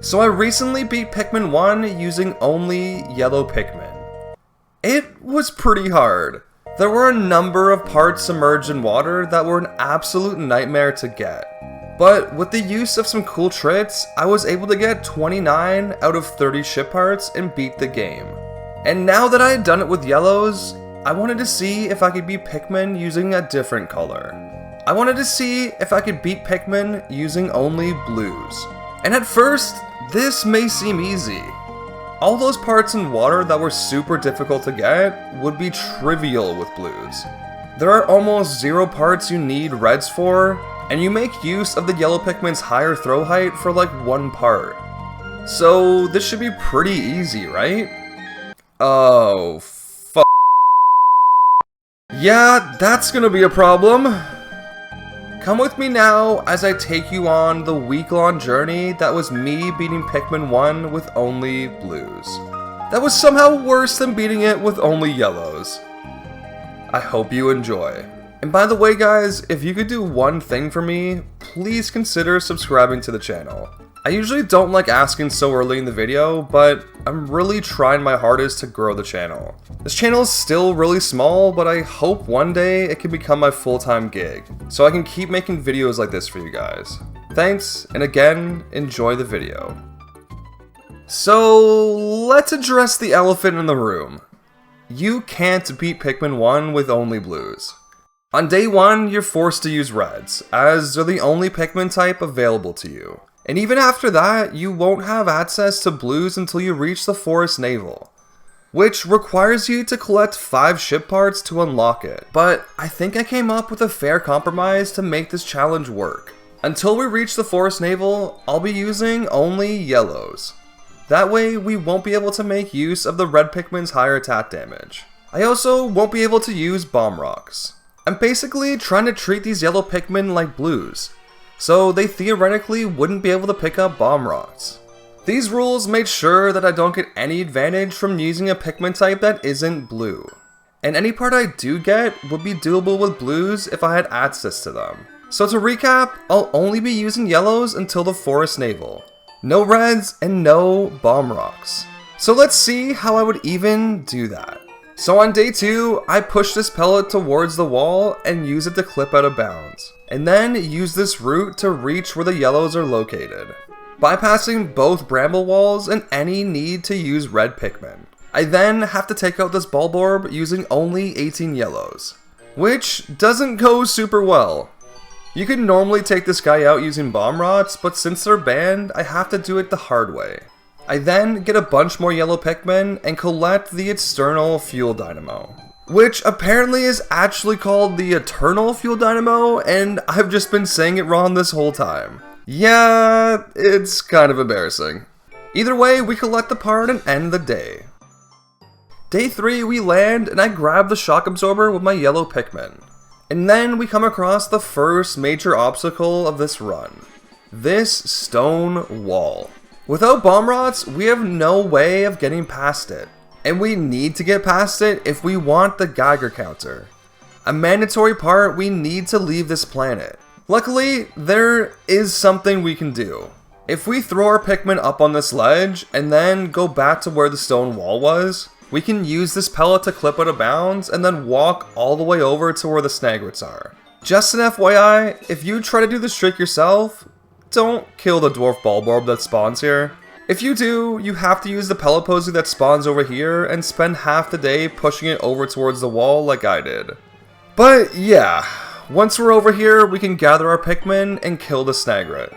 So I recently beat Pikmin 1 using only yellow Pikmin. It was pretty hard. There were a number of parts submerged in water that were an absolute nightmare to get. But with the use of some cool tricks, I was able to get 29 out of 30 ship parts and beat the game. And now that I had done it with yellows, I wanted to see if I could beat Pikmin using a different color. I wanted to see if I could beat Pikmin using only blues. And at first, this may seem easy. All those parts in water that were super difficult to get would be trivial with blues. There are almost 0 parts you need reds for, and you make use of the yellow Pikmin's higher throw height for like 1 part. So this should be pretty easy, right? Oh, fuck. Yeah, that's gonna be a problem. Come with me now as I take you on the week-long journey that was me beating Pikmin 1 with only blues. That was somehow worse than beating it with only yellows. I hope you enjoy. And by the way guys, if you could do one thing for me, please consider subscribing to the channel. I usually don't like asking so early in the video, but I'm really trying my hardest to grow the channel. This channel is still really small, but I hope one day it can become my full-time gig, so I can keep making videos like this for you guys. Thanks, and again, enjoy the video. So, let's address the elephant in the room. You can't beat Pikmin 1 with only blues. On day 1, you're forced to use reds, as they're the only Pikmin type available to you. And even after that, you won't have access to blues until you reach the Forest Navel, which requires you to collect 5 ship parts to unlock it. But I think I came up with a fair compromise to make this challenge work. Until we reach the Forest Navel, I'll be using only yellows. That way, we won't be able to make use of the red Pikmin's higher attack damage. I also won't be able to use bomb rocks. I'm basically trying to treat these yellow Pikmin like blues, so they theoretically wouldn't be able to pick up bomb rocks. These rules made sure that I don't get any advantage from using a Pikmin type that isn't blue. And any part I do get would be doable with blues if I had access to them. So to recap, I'll only be using yellows until the Forest Navel. No reds and no bomb rocks. So let's see how I would even do that. So on day 2, I push this pellet towards the wall and use it to clip out of bounds, and then use this route to reach where the yellows are located, bypassing both bramble walls and any need to use red Pikmin. I then have to take out this bulb orb using only 18 yellows, which doesn't go super well. You can normally take this guy out using bomb rods, but since they're banned, I have to do it the hard way. I then get a bunch more yellow Pikmin and collect the external fuel dynamo, which apparently is actually called the eternal fuel dynamo, and I've just been saying it wrong this whole time. Yeah, it's kind of embarrassing. Either way, we collect the part and end the day. Day 3, we land and I grab the shock absorber with my yellow Pikmin. And then we come across the first major obstacle of this run. This stone wall. Without bomb rods, we have no way of getting past it. And we need to get past it if we want the Geiger counter. A mandatory part we need to leave this planet. Luckily, there is something we can do. If we throw our Pikmin up on this ledge and then go back to where the stone wall was, we can use this pellet to clip out of bounds and then walk all the way over to where the snagrets are. Just an FYI, if you try to do this trick yourself, don't kill the dwarf bulb orb that spawns here. If you do, you have to use the pellet posy that spawns over here and spend half the day pushing it over towards the wall like I did. But yeah, once we're over here, we can gather our Pikmin and kill the snagret.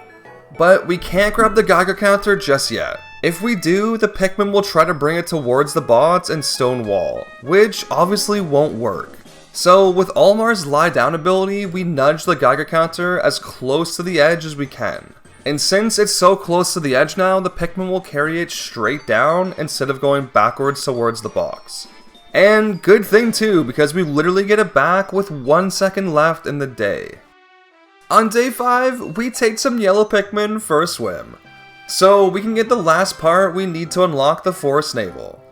But we can't grab the Geiger counter just yet. If we do, the Pikmin will try to bring it towards the bots and stone wall, which obviously won't work. So with Olmar's lie down ability, we nudge the Geiger counter as close to the edge as we can. And since it's so close to the edge now, the Pikmin will carry it straight down instead of going backwards towards the box. And good thing too, because we literally get it back with 1 second left in the day. On day 5, we take some yellow Pikmin for a swim, so we can get the last part we need to unlock the Forest Navel,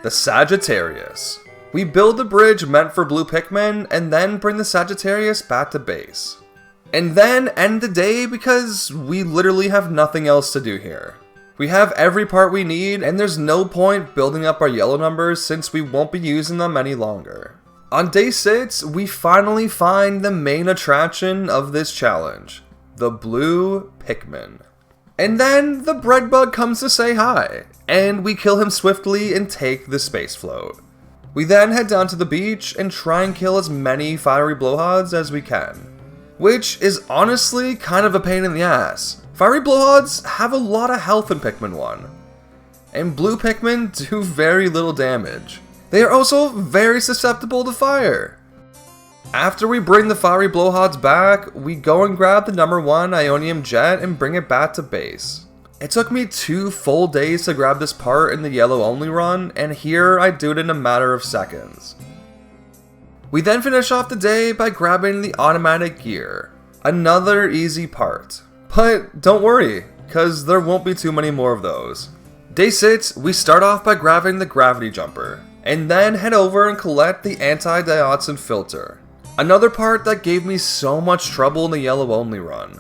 the Sagittarius. We build the bridge meant for blue Pikmin and then bring the Sagittarius back to base. And then end the day because we literally have nothing else to do here. We have every part we need, and there's no point building up our yellow numbers since we won't be using them any longer. On day 6, we finally find the main attraction of this challenge, the blue Pikmin. And then the bread bug comes to say hi, and we kill him swiftly and take the space float. We then head down to the beach and try and kill as many fiery blowhards as we can, which is honestly kind of a pain in the ass. Fiery blowhards have a lot of health in Pikmin 1, and blue Pikmin do very little damage. They are also very susceptible to fire. After we bring the fiery blowhards back, we go and grab the number 1 Ionium Jet and bring it back to base. It took me 2 full days to grab this part in the yellow only run, and here I do it in a matter of seconds. We then finish off the day by grabbing the automatic gear, another easy part. But don't worry, cause there won't be too many more of those. Day 6, we start off by grabbing the gravity jumper, and then head over and collect the anti-dioxin filter, another part that gave me so much trouble in the yellow only run.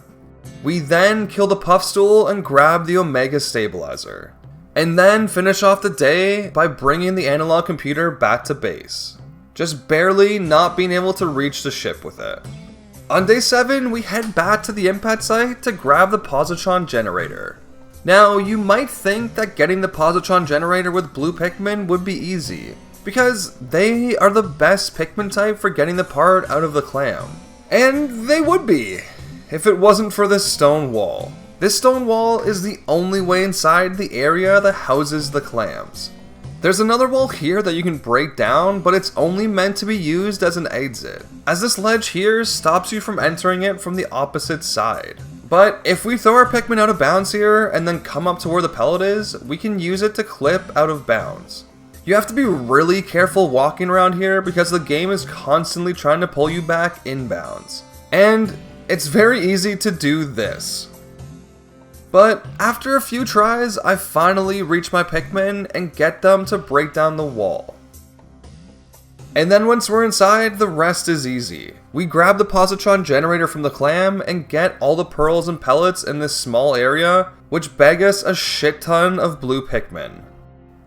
We then kill the puff stool and grab the Omega stabilizer, and then finish off the day by bringing the analog computer back to base, just barely not being able to reach the ship with it. On day 7, we head back to the impact site to grab the positron generator. Now, you might think that getting the positron generator with blue Pikmin would be easy, because they are the best Pikmin type for getting the part out of the clam. And they would be, if it wasn't for this stone wall. This stone wall is the only way inside the area that houses the clams. There's another wall here that you can break down, but it's only meant to be used as an exit, as this ledge here stops you from entering it from the opposite side. But if we throw our Pikmin out of bounds here, and then come up to where the pellet is, we can use it to clip out of bounds. You have to be really careful walking around here because the game is constantly trying to pull you back inbounds. And it's very easy to do this. But after a few tries, I finally reach my Pikmin and get them to break down the wall. And then once we're inside, the rest is easy. We grab the positron generator from the clam and get all the pearls and pellets in this small area, which beg us a shit ton of blue Pikmin.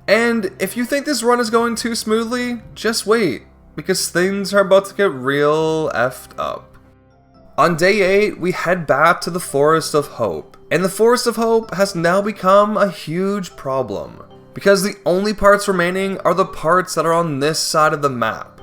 And if you think this run is going too smoothly, just wait, because things are about to get real effed up. On day 8, we head back to the Forest of Hope. And the Forest of Hope has now become a huge problem, because the only parts remaining are the parts that are on this side of the map.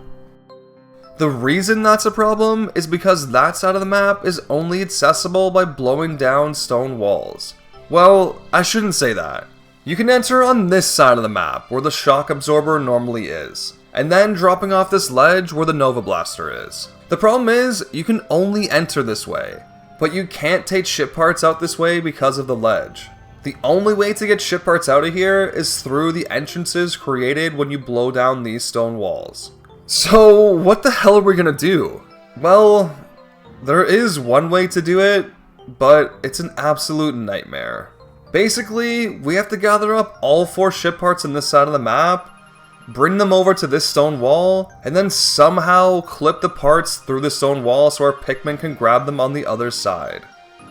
The reason that's a problem is because that side of the map is only accessible by blowing down stone walls. Well, I shouldn't say that. You can enter on this side of the map, where the shock absorber normally is, and then dropping off this ledge where the Nova Blaster is. The problem is, you can only enter this way, but you can't take ship parts out this way because of the ledge. The only way to get ship parts out of here is through the entrances created when you blow down these stone walls. So what the hell are we gonna do? Well, there is one way to do it, but it's an absolute nightmare. Basically, we have to gather up all 4 ship parts on this side of the map, bring them over to this stone wall, and then somehow clip the parts through the stone wall so our Pikmin can grab them on the other side.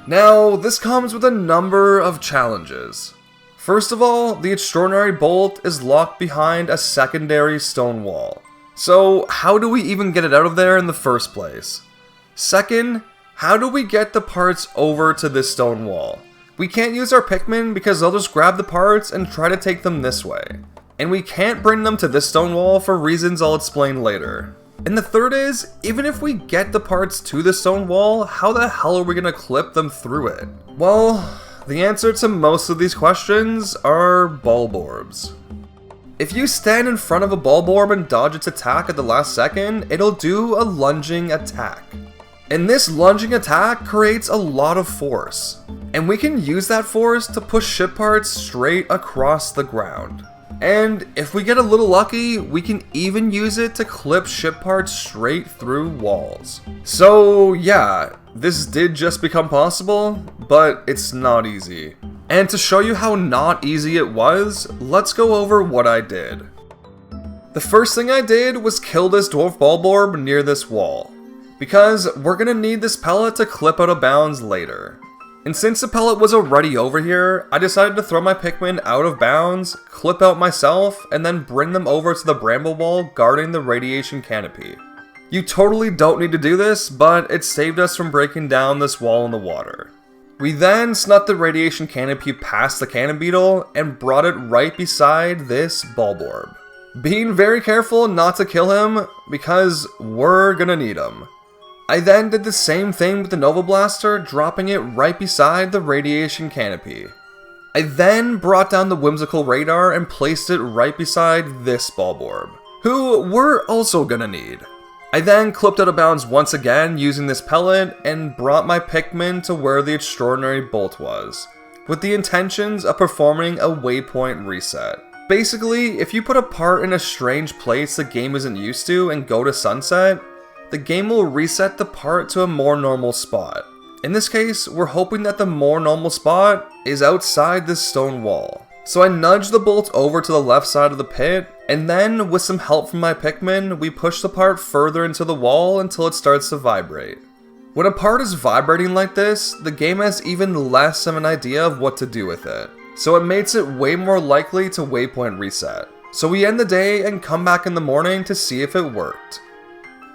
Now, this comes with a number of challenges. First of all, the extraordinary bolt is locked behind a secondary stone wall. So, how do we even get it out of there in the first place? Second, how do we get the parts over to this stone wall? We can't use our Pikmin because they'll just grab the parts and try to take them this way. And we can't bring them to this stone wall for reasons I'll explain later. And the third is, even if we get the parts to the stone wall, how the hell are we gonna clip them through it? Well, the answer to most of these questions are bulborbs. If you stand in front of a bulborb and dodge its attack at the last second, it'll do a lunging attack. And this lunging attack creates a lot of force. And we can use that force to push ship parts straight across the ground. And if we get a little lucky, we can even use it to clip ship parts straight through walls. So yeah, this did just become possible, but it's not easy. And to show you how not easy it was, let's go over what I did. The first thing I did was kill this dwarf bulborb near this wall, because we're gonna need this pellet to clip out of bounds later. And since the pellet was already over here, I decided to throw my Pikmin out of bounds, clip out myself, and then bring them over to the bramble wall guarding the radiation canopy. You totally don't need to do this, but it saved us from breaking down this wall in the water. We then snuck the radiation canopy past the cannon beetle and brought it right beside this bulborb. Being very careful not to kill him, because we're gonna need him. I then did the same thing with the Nova Blaster, dropping it right beside the radiation canopy. I then brought down the whimsical radar and placed it right beside this bulborb, who we're also gonna need. I then clipped out of bounds once again using this pellet and brought my Pikmin to where the extraordinary bolt was, with the intentions of performing a waypoint reset. Basically, if you put a part in a strange place the game isn't used to and go to sunset, the game will reset the part to a more normal spot. In this case, we're hoping that the more normal spot is outside this stone wall. So I nudged the bolt over to the left side of the pit, and then with some help from my Pikmin, we push the part further into the wall until it starts to vibrate. When a part is vibrating like this, the game has even less of an idea of what to do with it. So it makes it way more likely to waypoint reset. So we end the day and come back in the morning to see if it worked.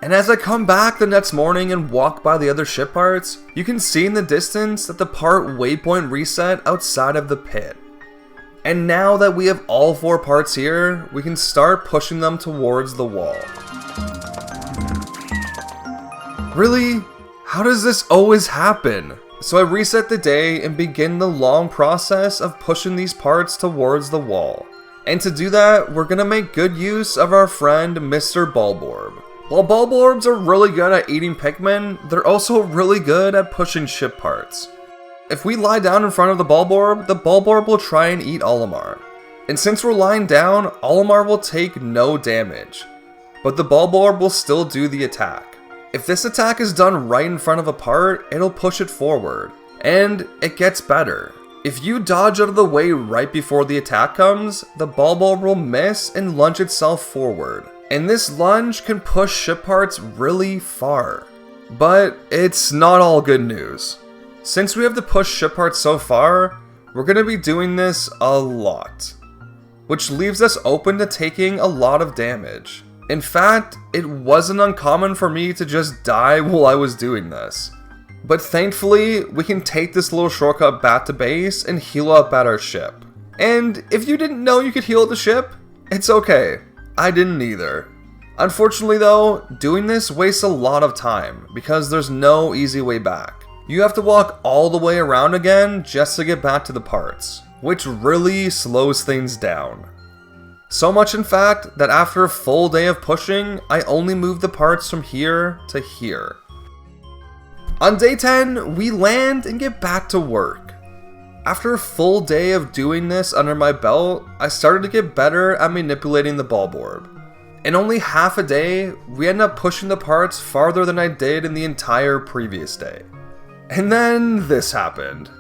And as I come back the next morning and walk by the other ship parts, you can see in the distance that the part waypoint reset outside of the pit. And now that we have all 4 parts here, we can start pushing them towards the wall. Really? How does this always happen? So I reset the day and begin the long process of pushing these parts towards the wall. And to do that, we're gonna make good use of our friend Mr. Bulborb. While bulborbs are really good at eating Pikmin, they're also really good at pushing ship parts. If we lie down in front of the bulborb will try and eat Olimar. And since we're lying down, Olimar will take no damage, but the bulborb will still do the attack. If this attack is done right in front of a part, it'll push it forward, and it gets better. If you dodge out of the way right before the attack comes, the bulborb will miss and lunge itself forward. And this lunge can push ship parts really far. But it's not all good news. Since we have to push ship parts so far, we're going to be doing this a lot, which leaves us open to taking a lot of damage. In fact, it wasn't uncommon for me to just die while I was doing this. But thankfully, we can take this little shortcut back to base and heal up at our ship. And if you didn't know you could heal at the ship, it's okay. I didn't either. Unfortunately though, doing this wastes a lot of time because there's no easy way back. You have to walk all the way around again just to get back to the parts, which really slows things down. So much in fact that after a full day of pushing, I only moved the parts from here to here. On day 10, we land and get back to work. After a full day of doing this under my belt, I started to get better at manipulating the bulborb. In only half a day, we ended up pushing the parts farther than I did in the entire previous day. And then this happened.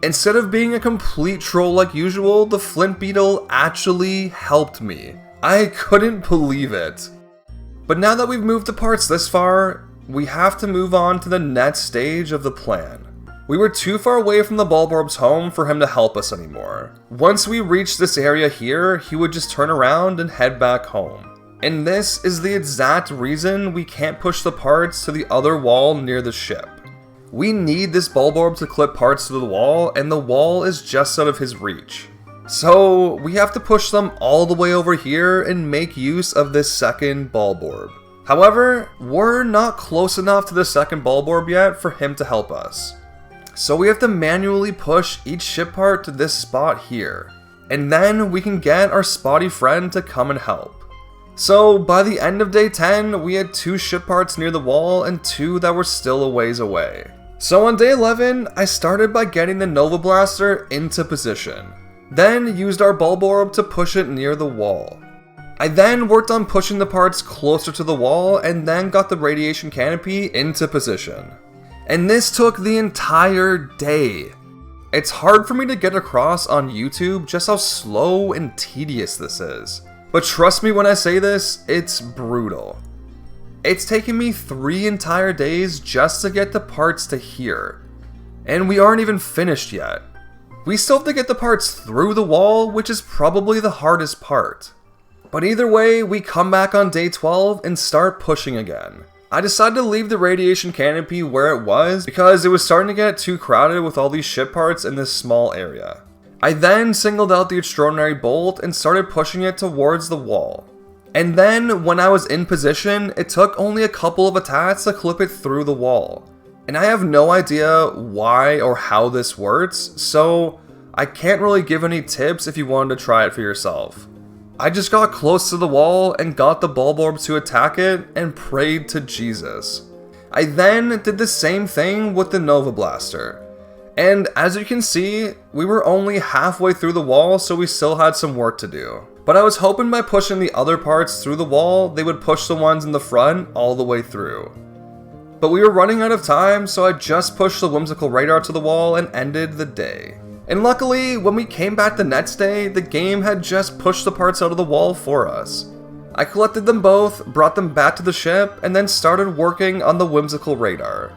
Instead of being a complete troll like usual, the Flint Beetle actually helped me. I couldn't believe it. But now that we've moved the parts this far, we have to move on to the next stage of the plan. We were too far away from the bulborb's home for him to help us anymore. Once we reached this area here, he would just turn around and head back home. And this is the exact reason we can't push the parts to the other wall near the ship. We need this bulborb to clip parts to the wall, and the wall is just out of his reach. So we have to push them all the way over here and make use of this second bulborb. However, we're not close enough to the second bulborb yet for him to help us. So we have to manually push each ship part to this spot here. And then we can get our spotty friend to come and help. So by the end of day 10, we had 2 ship parts near the wall and 2 that were still a ways away. So on day 11, I started by getting the Nova Blaster into position. Then used our bulborb to push it near the wall. I then worked on pushing the parts closer to the wall and then got the radiation canopy into position. And this took the entire day. It's hard for me to get across on YouTube just how slow and tedious this is. But trust me when I say this, it's brutal. It's taken me 3 entire days just to get the parts to here. And we aren't even finished yet. We still have to get the parts through the wall, which is probably the hardest part. But either way, we come back on day 12 and start pushing again. I decided to leave the radiation canopy where it was because it was starting to get too crowded with all these ship parts in this small area. I then singled out the extraordinary bolt and started pushing it towards the wall. And then, when I was in position, it took only a couple of attacks to clip it through the wall. And I have no idea why or how this works, so I can't really give any tips if you wanted to try it for yourself. I just got close to the wall and got the bulb orb to attack it and prayed to Jesus. I then did the same thing with the Nova Blaster. And as you can see, we were only halfway through the wall, so we still had some work to do. But I was hoping by pushing the other parts through the wall, they would push the ones in the front all the way through. But we were running out of time, so I just pushed the whimsical radar to the wall and ended the day. And luckily, when we came back the next day, the game had just pushed the parts out of the wall for us. I collected them both, brought them back to the ship, and then started working on the whimsical radar.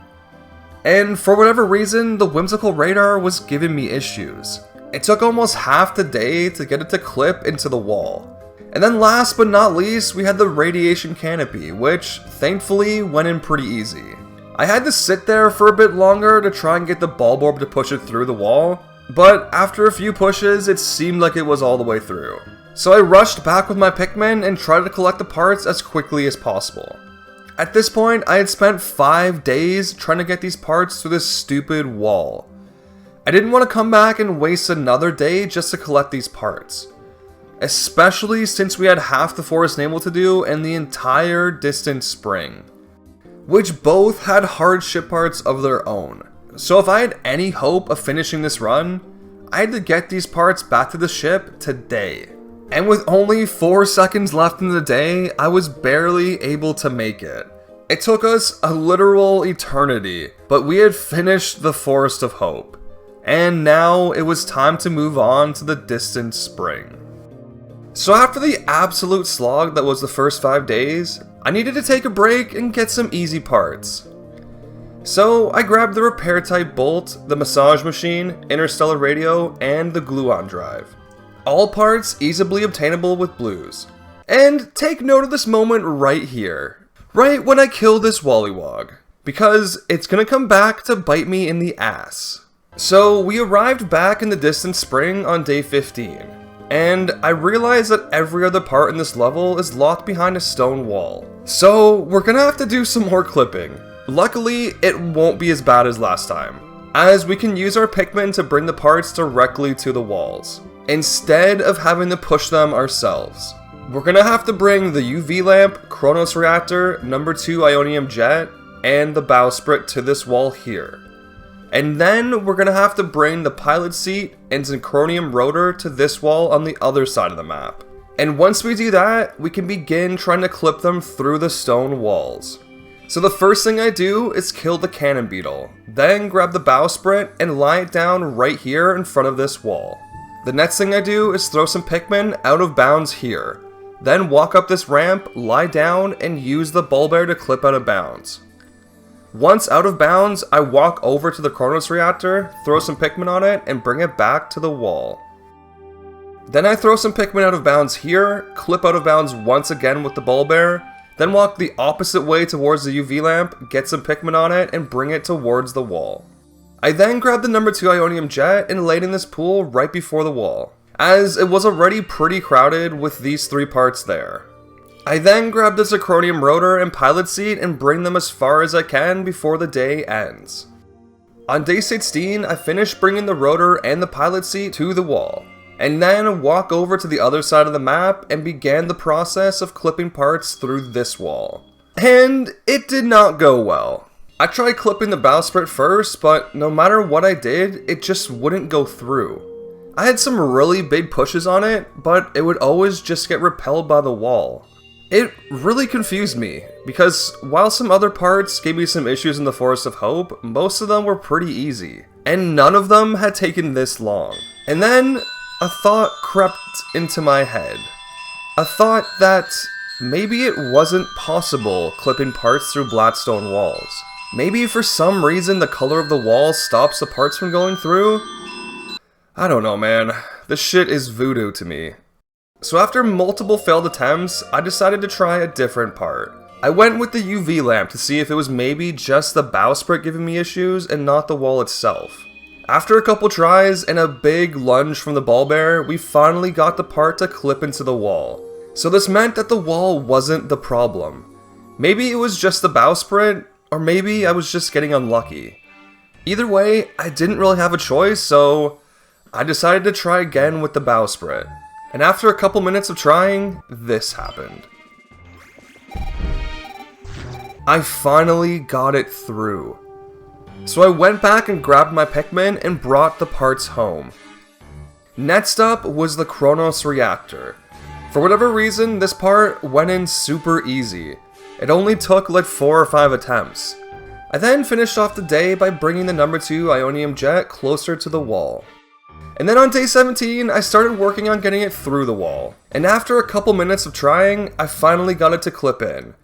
And for whatever reason, the whimsical radar was giving me issues. It took almost half the day to get it to clip into the wall. And then last but not least, we had the radiation canopy, which thankfully went in pretty easy. I had to sit there for a bit longer to try and get the bulb orb to push it through the wall, but after a few pushes, it seemed like it was all the way through. So I rushed back with my Pikmin and tried to collect the parts as quickly as possible. At this point, I had spent 5 days trying to get these parts through this stupid wall. I didn't want to come back and waste another day just to collect these parts. Especially since we had half the Forest Naval to do and the entire distant spring. Which both had hard ship parts of their own. So if I had any hope of finishing this run, I had to get these parts back to the ship today. And with only 4 seconds left in the day, I was barely able to make it. It took us a literal eternity, but we had finished the Forest of Hope. And now it was time to move on to the distant spring. So after the absolute slog that was the first 5 days, I needed to take a break and get some easy parts. So I grabbed the repair type bolt, the massage machine, interstellar radio, and the gluon drive. All parts easily obtainable with blues. And take note of this moment right here. Right when I kill this Wollywog. Because it's gonna come back to bite me in the ass. So we arrived back in the distant spring on day 15. And I realized that every other part in this level is locked behind a stone wall. So we're gonna have to do some more clipping. Luckily, it won't be as bad as last time, as we can use our Pikmin to bring the parts directly to the walls, instead of having to push them ourselves. We're gonna have to bring the UV lamp, Kronos reactor, number 2 ionium jet, and the bowsprit to this wall here. And then we're gonna have to bring the pilot seat and Synchronium rotor to this wall on the other side of the map. And once we do that, we can begin trying to clip them through the stone walls. So the first thing I do is kill the cannon beetle, then grab the bowsprit and lie it down right here in front of this wall. The next thing I do is throw some Pikmin out of bounds here, then walk up this ramp, lie down, and use the bulb bear to clip out of bounds. Once out of bounds, I walk over to the Kronos reactor, throw some Pikmin on it, and bring it back to the wall. Then I throw some Pikmin out of bounds here, clip out of bounds once again with the bulb bear, then walk the opposite way towards the UV lamp, get some Pikmin on it, and bring it towards the wall. I then grab the number 2 ionium jet and laid in this pool right before the wall, as it was already pretty crowded with these 3 parts there. I then grab the Synchronium rotor and pilot seat and bring them as far as I can before the day ends. On day 16, I finished bringing the rotor and the pilot seat to the wall, and then walk over to the other side of the map and began the process of clipping parts through this wall. And it did not go well. I tried clipping the bowsprit first, but no matter what I did, it just wouldn't go through. I had some really big pushes on it, but it would always just get repelled by the wall. It really confused me, because while some other parts gave me some issues in the Forest of Hope, most of them were pretty easy, and none of them had taken this long. And then a thought crept into my head. A thought that maybe it wasn't possible clipping parts through blackstone walls. Maybe for some reason the color of the wall stops the parts from going through? I don't know, man. This shit is voodoo to me. So after multiple failed attempts, I decided to try a different part. I went with the UV lamp to see if it was maybe just the bowsprit giving me issues and not the wall itself. After a couple tries and a big lunge from the ball bearer, we finally got the part to clip into the wall. So this meant that the wall wasn't the problem. Maybe it was just the bowsprit, or maybe I was just getting unlucky. Either way, I didn't really have a choice, so I decided to try again with the bowsprit. And after a couple minutes of trying, this happened. I finally got it through. So I went back and grabbed my Pikmin and brought the parts home. Next up was the Kronos reactor. For whatever reason, this part went in super easy. It only took like 4 or 5 attempts. I then finished off the day by bringing the number 2 Ionium jet closer to the wall. And then on day 17, I started working on getting it through the wall. And after a couple minutes of trying, I finally got it to clip in.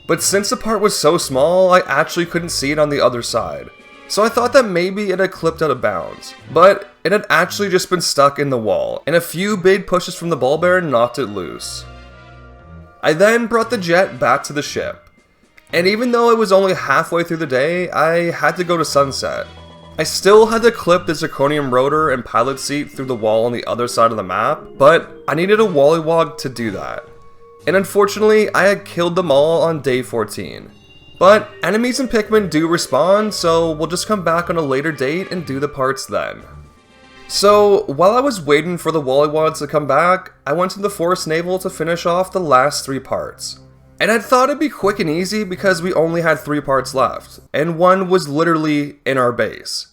But since the part was so small, I actually couldn't see it on the other side. So I thought that maybe it had clipped out of bounds. But it had actually just been stuck in the wall, and a few big pushes from the ball bearer knocked it loose. I then brought the jet back to the ship. And even though I was only halfway through the day, I had to go to sunset. I still had to clip the zirconium rotor and pilot seat through the wall on the other side of the map, but I needed a Wollywog to do that. And unfortunately, I had killed them all on day 14. But enemies in Pikmin do respawn, so we'll just come back on a later date and do the parts then. So, while I was waiting for the Wollywogs to come back, I went to the Forest Naval to finish off the last 3 parts. And I thought it'd be quick and easy because we only had 3 parts left, and one was literally in our base.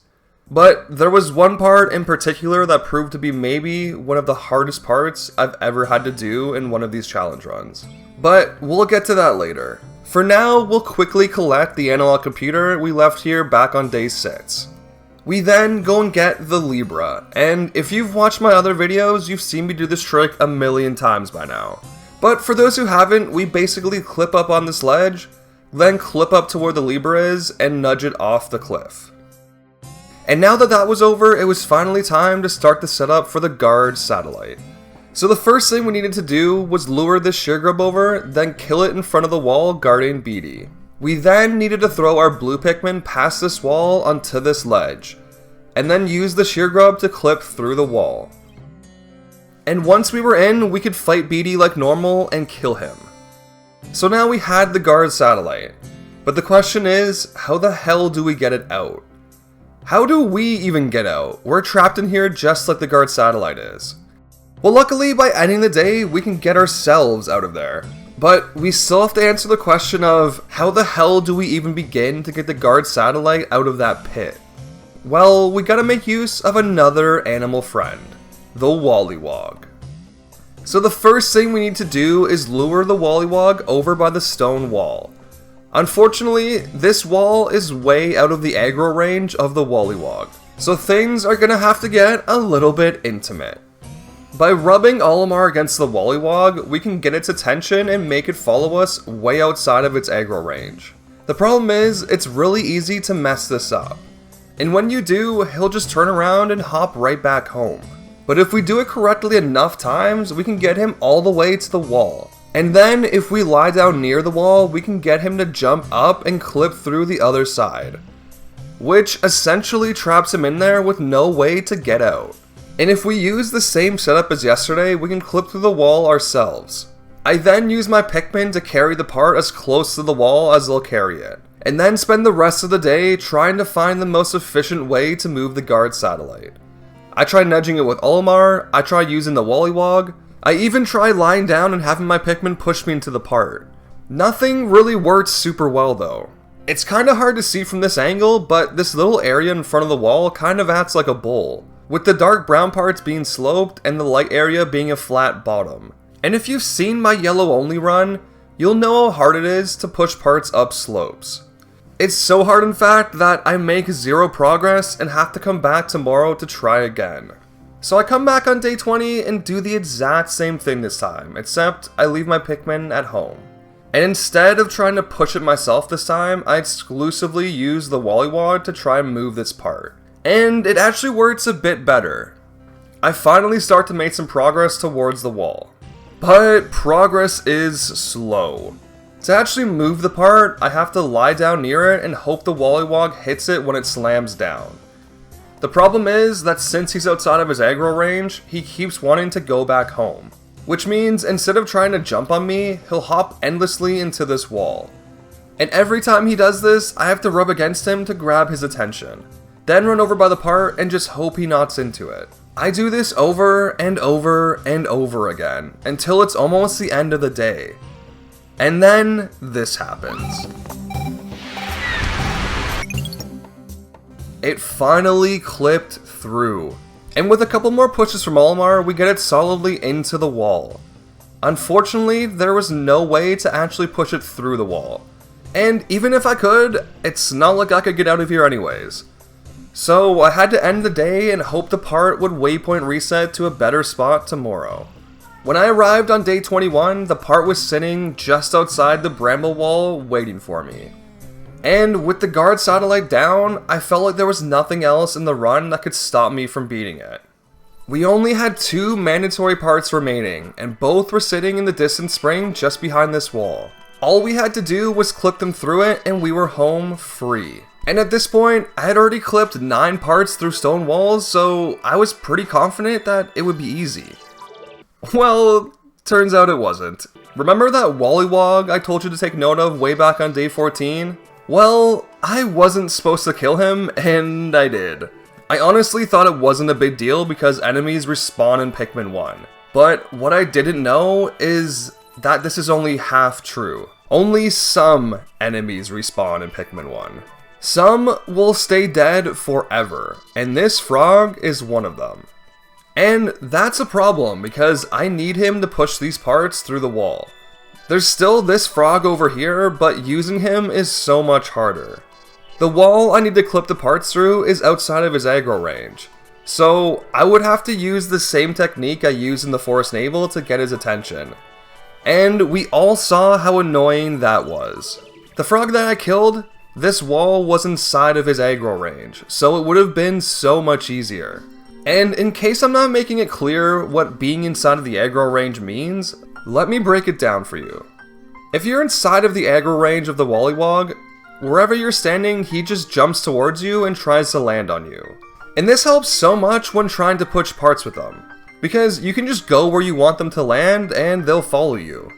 But there was one part in particular that proved to be maybe one of the hardest parts I've ever had to do in one of these challenge runs. But we'll get to that later. For now, we'll quickly collect the analog computer we left here back on day 6. We then go and get the Libra, and if you've watched my other videos, you've seen me do this trick a million times by now. But for those who haven't, we basically clip up on this ledge, then clip up to where the Libra is, and nudge it off the cliff. And now that that was over, it was finally time to start the setup for the guard satellite. So the first thing we needed to do was lure this shear grub over, then kill it in front of the wall guarding BD. We then needed to throw our blue Pikmin past this wall onto this ledge, and then use the shear grub to clip through the wall. And once we were in, we could fight BD like normal and kill him. So now we had the guard satellite, but the question is, how the hell do we get it out? How do we even get out? We're trapped in here just like the guard satellite is. Well, luckily by ending the day, we can get ourselves out of there. But we still have to answer the question of, how the hell do we even begin to get the guard satellite out of that pit? Well, we gotta make use of another animal friend, the Wollywog. So the first thing we need to do is lure the Wollywog over by the stone wall. Unfortunately, this wall is way out of the aggro range of the Wollywog, so things are gonna have to get a little bit intimate. By rubbing Olimar against the Wollywog, we can get its attention and make it follow us way outside of its aggro range. The problem is, it's really easy to mess this up. And when you do, he'll just turn around and hop right back home. But if we do it correctly enough times, we can get him all the way to the wall. And then, if we lie down near the wall, we can get him to jump up and clip through the other side. Which essentially traps him in there with no way to get out. And if we use the same setup as yesterday, we can clip through the wall ourselves. I then use my Pikmin to carry the part as close to the wall as they'll carry it, and then spend the rest of the day trying to find the most efficient way to move the guard satellite. I tried nudging it with Olimar, I tried using the Wollywog, I even tried lying down and having my Pikmin push me into the part. Nothing really worked super well though. It's kinda hard to see from this angle, but this little area in front of the wall kind of acts like a bowl, with the dark brown parts being sloped and the light area being a flat bottom. And if you've seen my yellow only run, you'll know how hard it is to push parts up slopes. It's so hard in fact that I make 0 progress and have to come back tomorrow to try again. So I come back on day 20 and do the exact same thing this time, except I leave my Pikmin at home. And instead of trying to push it myself this time, I exclusively use the Wollywog to try and move this part. And it actually works a bit better. I finally start to make some progress towards the wall. But progress is slow. To actually move the part, I have to lie down near it and hope the Wollywog hits it when it slams down. The problem is that since he's outside of his aggro range, he keeps wanting to go back home. Which means instead of trying to jump on me, he'll hop endlessly into this wall. And every time he does this, I have to rub against him to grab his attention. Then run over by the part and just hope he knocks into it. I do this over and over and over again, until it's almost the end of the day. And then, this happens. It finally clipped through. And with a couple more pushes from Olimar, we get it solidly into the wall. Unfortunately, there was no way to actually push it through the wall. And even if I could, it's not like I could get out of here anyways. So I had to end the day and hope the part would waypoint reset to a better spot tomorrow. When I arrived on day 21, the part was sitting just outside the bramble wall waiting for me. And with the guard satellite down, I felt like there was nothing else in the run that could stop me from beating it. We only had 2 mandatory parts remaining, and both were sitting in the distant spring just behind this wall. All we had to do was clip them through it and we were home free. And at this point, I had already clipped 9 parts through stone walls, so I was pretty confident that it would be easy. Well, turns out it wasn't. Remember that Wollywog I told you to take note of way back on day 14? Well, I wasn't supposed to kill him, and I did. I honestly thought it wasn't a big deal because enemies respawn in Pikmin 1. But what I didn't know is that this is only half true. Only some enemies respawn in Pikmin 1. Some will stay dead forever, and this frog is one of them. And that's a problem because I need him to push these parts through the wall. There's still this frog over here, but using him is so much harder. The wall I need to clip the parts through is outside of his aggro range. So I would have to use the same technique I used in the Forest Navel to get his attention. And we all saw how annoying that was. The frog that I killed, this wall was inside of his aggro range, so it would have been so much easier. And in case I'm not making it clear what being inside of the aggro range means, let me break it down for you. If you're inside of the aggro range of the Wollywog, wherever you're standing, he just jumps towards you and tries to land on you. And this helps so much when trying to push parts with them, because you can just go where you want them to land and they'll follow you.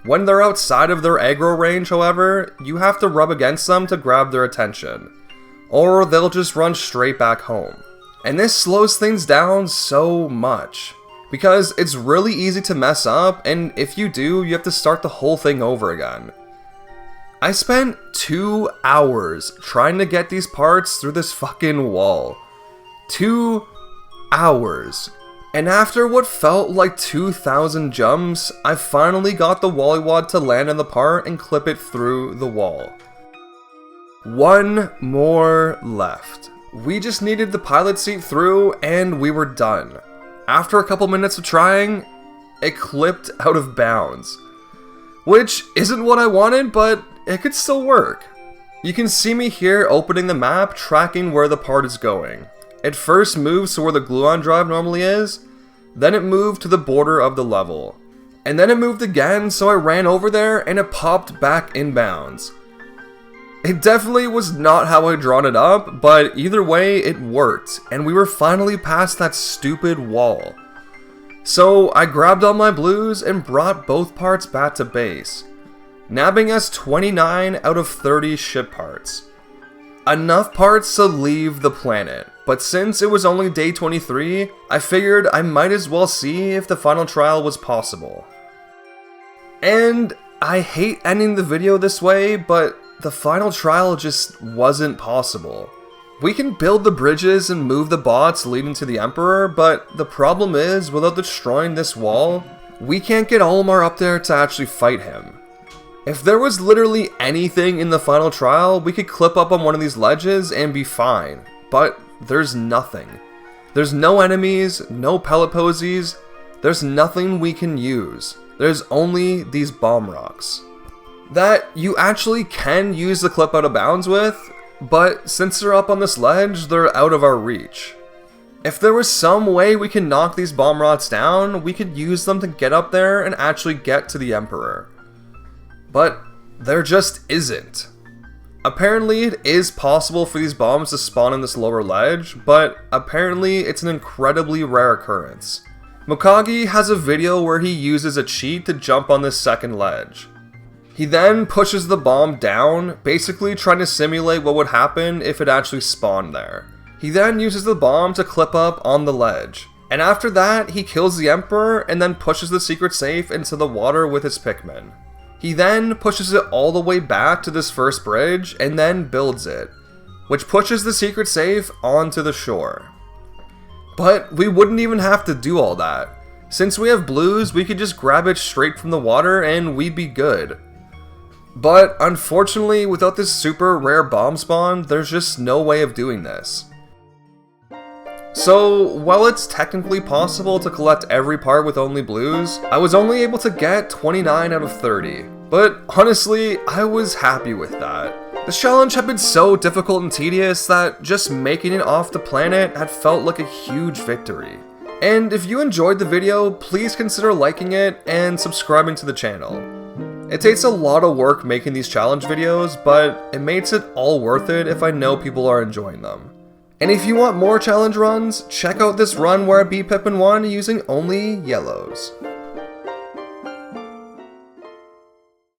When they're outside of their aggro range, however, you have to rub against them to grab their attention, or they'll just run straight back home. And this slows things down so much, because it's really easy to mess up, and if you do, you have to start the whole thing over again. I spent 2 hours trying to get these parts through this fucking wall. 2 hours. And after what felt like 2,000 jumps, I finally got the Wollywog to land on the part and clip it through the wall. 1 more left. We just needed the pilot seat through and we were done. After a couple minutes of trying, it clipped out of bounds. Which isn't what I wanted, but it could still work. You can see me here opening the map, tracking where the part is going. It first moves to where the gluon drive normally is, then it moved to the border of the level. And then it moved again, so I ran over there and it popped back inbounds. It definitely was not how I'd drawn it up, but either way it worked, and we were finally past that stupid wall. So I grabbed all my blues and brought both parts back to base, nabbing us 29 out of 30 ship parts. Enough parts to leave the planet, but since it was only day 23, I figured I might as well see if the final trial was possible. And I hate ending the video this way, but the final trial just wasn't possible. We can build the bridges and move the bots leading to the Emperor, but the problem is, without destroying this wall, we can't get Olimar up there to actually fight him. If there was literally anything in the final trial, we could clip up on one of these ledges and be fine, but there's nothing. There's no enemies, no pellet posies, there's nothing we can use. There's only these bomb rocks that you actually can use the clip out of bounds with, but since they're up on this ledge, they're out of our reach. If there was some way we can knock these bomb rocks down, we could use them to get up there and actually get to the Emperor. But there just isn't. Apparently it is possible for these bombs to spawn in this lower ledge, but apparently it's an incredibly rare occurrence. Mokage has a video where he uses a cheat to jump on this second ledge. He then pushes the bomb down, basically trying to simulate what would happen if it actually spawned there. He then uses the bomb to clip up on the ledge, and after that he kills the Emperor and then pushes the secret safe into the water with his Pikmin. He then pushes it all the way back to this first bridge and then builds it, which pushes the secret safe onto the shore. But we wouldn't even have to do all that. Since we have blues, we could just grab it straight from the water and we'd be good. But unfortunately, without this super rare bomb spawn, there's just no way of doing this. So, while it's technically possible to collect every part with only blues, I was only able to get 29 out of 30. But honestly, I was happy with that. This challenge had been so difficult and tedious that just making it off the planet had felt like a huge victory. And if you enjoyed the video, please consider liking it and subscribing to the channel. It takes a lot of work making these challenge videos, but it makes it all worth it if I know people are enjoying them. And if you want more challenge runs, check out this run where I beat Pikmin 1 using only yellows.